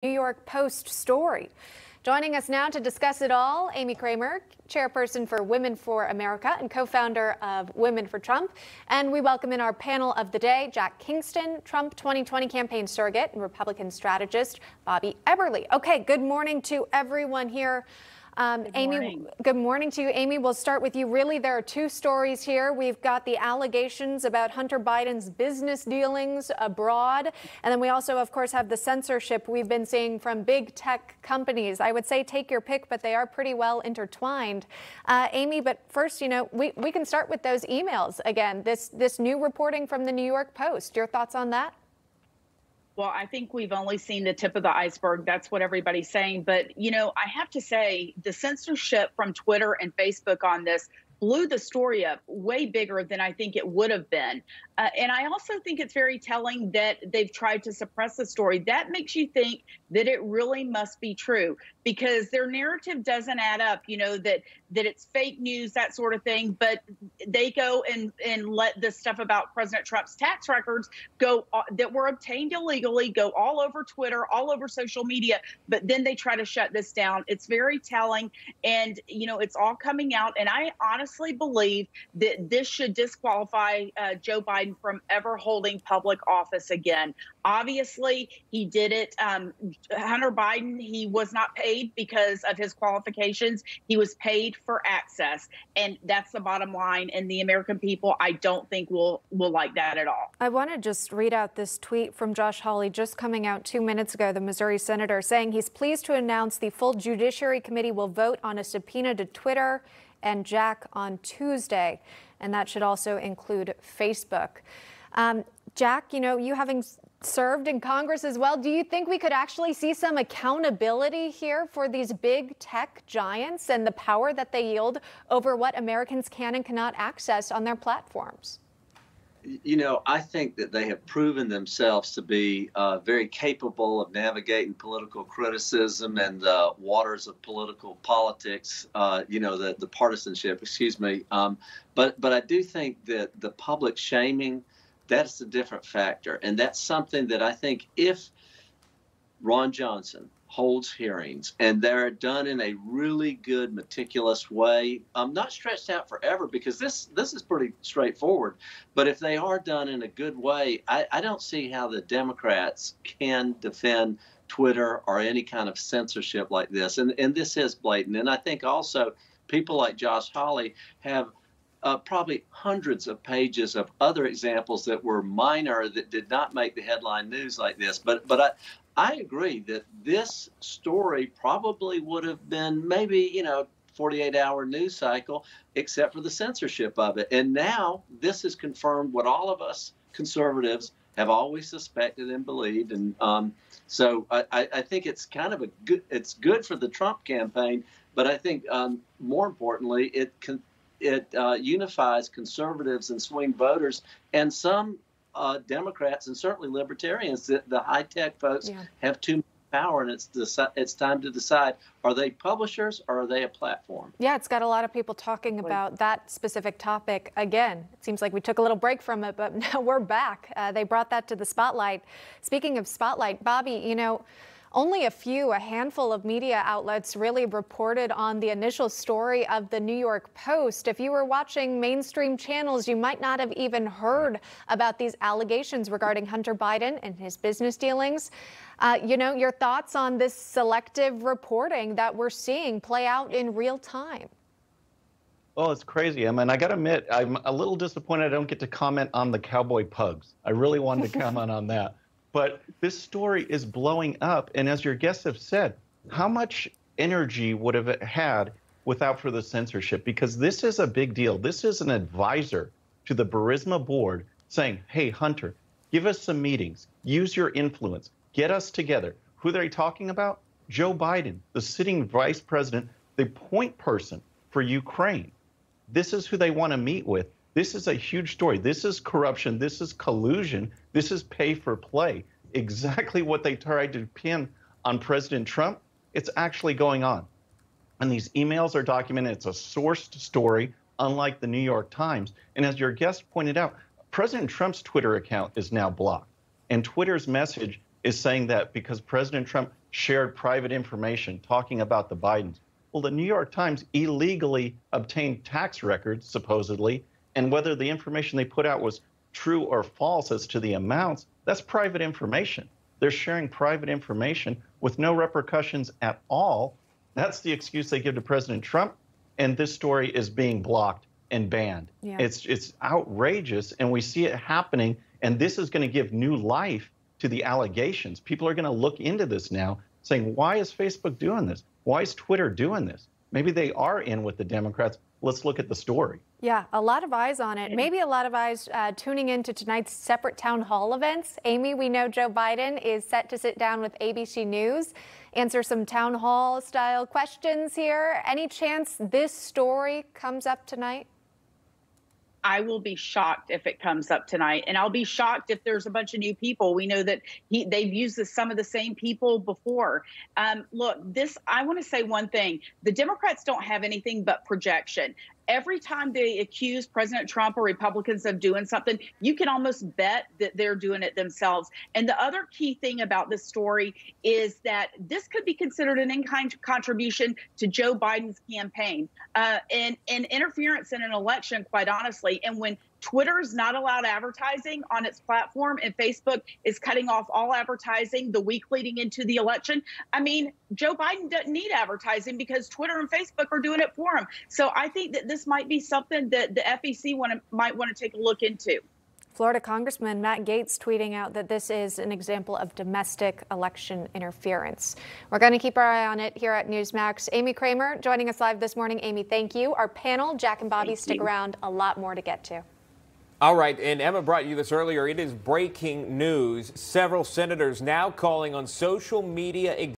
New York Post story. Joining us now to discuss it all, Amy Kremer, chairperson for Women for America and co-founder of Women for Trump. And we welcome in our panel of the day, Jack Kingston, Trump 2020 campaign surrogate and Republican strategist, Bobby Eberle. Okay, good morning to everyone here. Amy, good morning to you. Amy, we'll start with you. Really, there are two stories here. We've got the allegations about Hunter Biden's business dealings abroad. And then we also, of course, have the censorship we've been seeing from big tech companies. I would say take your pick, but they are pretty well intertwined. Amy, but first, we can start with those emails again. This new reporting from the New York Post. Your thoughts on that? Well, I think we've only seen the tip of the iceberg. That's what everybody's saying. But, I have to say the censorship from Twitter and Facebook on this blew the story up way bigger than I think it would have been. And I also think it's very telling that they've tried to suppress the story. That makes you think that it really must be true, because their narrative doesn't add up, that it's fake news, that sort of thing. But they go and let the stuff about President Trump's tax records go that were obtained illegally go all over Twitter, all over social media. But then they try to shut this down. It's very telling. And, it's all coming out. And I honestly believe that this should disqualify Joe Biden from ever holding public office again. Obviously, he did it. Hunter Biden, he was not paid because of his qualifications. He was paid for access. And that's the bottom line. And the American people, I don't think will like that at all. I want to just read out this tweet from Josh Hawley just coming out 2 minutes ago, the Missouri senator, saying he's pleased to announce the full Judiciary Committee will vote on a subpoena to Twitter and Jack on Tuesday. And that should also include Facebook. Jack, you having served in Congress as well, do you think we could actually see some accountability here for these big tech giants and the power that they yield over what Americans can and cannot access on their platforms? I think that they have proven themselves to be very capable of navigating political criticism and the waters of political politics, the partisanship, But I do think that the public shaming, that's a different factor. And that's something that I think if Ron Johnson holds hearings and they're done in a really good, meticulous way, not stretched out forever, because this is pretty straightforward. But if they are done in a good way, I don't see how the Democrats can defend Twitter or any kind of censorship like this. And this is blatant. And I think also people like Josh Hawley have probably hundreds of pages of other examples that were minor that did not make the headline news like this. But I agree that this story probably would have been maybe, 48-hour news cycle, except for the censorship of it. And now this has confirmed what all of us conservatives have always suspected and believed. And so I think it's kind of it's good for the Trump campaign. But I think more importantly, it unifies conservatives and swing voters and some Democrats and certainly libertarians. That the high-tech folks have too much power, and it's time to decide, are they publishers or are they a platform? Yeah, it's got a lot of people talking about that specific topic again. It seems like we took a little break from it, but now we're back. They brought that to the spotlight. Speaking of spotlight, Bobby, only a handful of media outlets really reported on the initial story of the New York Post. If you were watching mainstream channels, you might not have even heard about these allegations regarding Hunter Biden and his business dealings. Your thoughts on this selective reporting that we're seeing play out in real time? Well, it's crazy. I mean, I got to admit, I'm a little disappointed I don't get to comment on the cowboy pugs. I really wanted to comment on that. But this story is blowing up. And as your guests have said, how much energy would have it had without for the censorship? Because this is a big deal. This is an advisor to the Burisma board saying, hey, Hunter, give us some meetings. Use your influence. Get us together. Who are they talking about? Joe Biden, the sitting vice president, the point person for Ukraine. This is who they want to meet with. This is a huge story. This is corruption. This is collusion. This is pay for play. Exactly what they tried to pin on President Trump, it's actually going on. And these emails are documented. It's a sourced story, unlike the New York Times. And as your guest pointed out, President Trump's Twitter account is now blocked. And Twitter's message is saying that because President Trump shared private information talking about the Bidens. Well, the New York Times illegally obtained tax records, supposedly, and whether the information they put out was true or false as to the amounts, that's private information. They're sharing private information with no repercussions at all. That's the excuse they give to President Trump, and this story is being blocked and banned. Yeah. It's outrageous, and we see it happening, and this is going to give new life to the allegations. People are going to look into this now, saying, why is Facebook doing this? Why is Twitter doing this? Maybe they are in with the Democrats. Let's look at the story. Yeah, a lot of eyes on it. Maybe a lot of eyes tuning into tonight's separate town hall events. Amy, we know Joe Biden is set to sit down with ABC News, answer some town hall style questions here. Any chance this story comes up tonight? I will be shocked if it comes up tonight, and I'll be shocked if there's a bunch of new people. We know that they've used some of the same people before. Look, I want to say one thing. The Democrats don't have anything but projection. Every time they accuse President Trump or Republicans of doing something, you can almost bet that they're doing it themselves. And the other key thing about this story is that this could be considered an in-kind contribution to Joe Biden's campaign and interference in an election, quite honestly. And when Twitter is not allowed advertising on its platform and Facebook is cutting off all advertising the week leading into the election, I mean, Joe Biden doesn't need advertising because Twitter and Facebook are doing it for him. So I think that this might be something that the FEC might want to take a look into. Florida Congressman Matt Gaetz tweeting out that this is an example of domestic election interference. We're going to keep our eye on it here at Newsmax. Amy Kremer joining us live this morning. Amy, thank you. Our panel, Jack and Bobby, stick around. A lot more to get to. All right, and Emma brought you this earlier. It is breaking news. Several senators now calling on social media